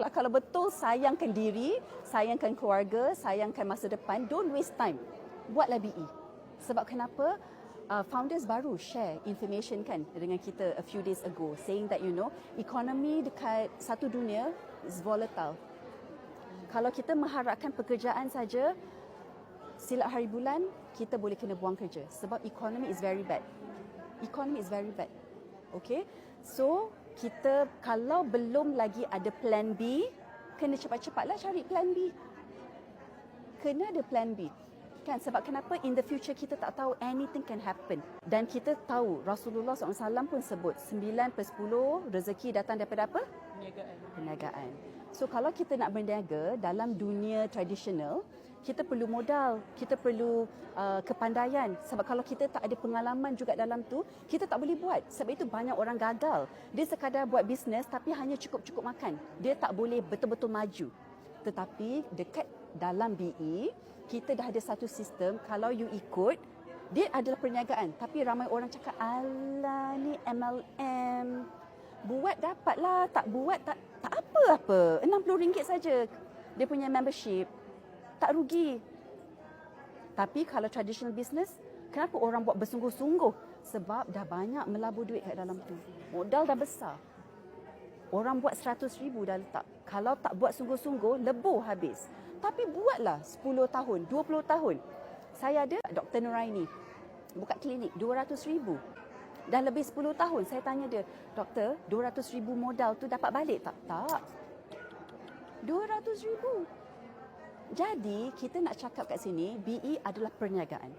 lah. Kalau betul sayangkan diri, sayangkan keluarga, sayangkan masa depan, don't waste time. Buatlah BE. Sebab kenapa? Founders baru share information kan dengan kita a few days ago saying that economy dekat satu dunia is volatile. Kalau kita mengharapkan pekerjaan saja, silap hari bulan kita boleh kena buang kerja sebab economy is very bad. Economy is very bad. Okay? So, kita kalau belum lagi ada plan B, kena cepat-cepatlah cari plan B. Kena ada plan B. Kan, sebab kenapa in the future kita tak tahu anything can happen. Dan kita tahu Rasulullah SAW pun sebut 9/10 rezeki datang daripada apa? Perniagaan. Perniagaan. So kalau kita nak berniaga dalam dunia tradisional, kita perlu modal, kita perlu kepandaian. Sebab kalau kita tak ada pengalaman juga dalam tu, kita tak boleh buat. Sebab itu banyak orang gagal. Dia sekadar buat bisnes tapi hanya cukup-cukup makan. Dia tak boleh betul-betul maju. Tetapi dekat dalam BE, kita dah ada satu sistem, kalau you ikut, dia adalah perniagaan. Tapi ramai orang cakap, alah ni MLM. Buat dapatlah, tak buat tak apa-apa. RM60 saja dia punya membership. Tak rugi. Tapi kalau traditional business, kenapa orang buat bersungguh-sungguh? Sebab dah banyak melabur duit kat dalam tu. Modal dah besar. Orang buat RM100,000 dah letak. Kalau tak buat sungguh-sungguh, lebur habis. Tapi buatlah 10 tahun, 20 tahun. Saya ada Dr. Nuraini. Buka klinik, RM200,000. Dah lebih 10 tahun. Saya tanya dia, Doktor, RM200,000 modal tu dapat balik tak? Tak. RM200,000. Jadi, kita nak cakap kat sini, BE adalah perniagaan.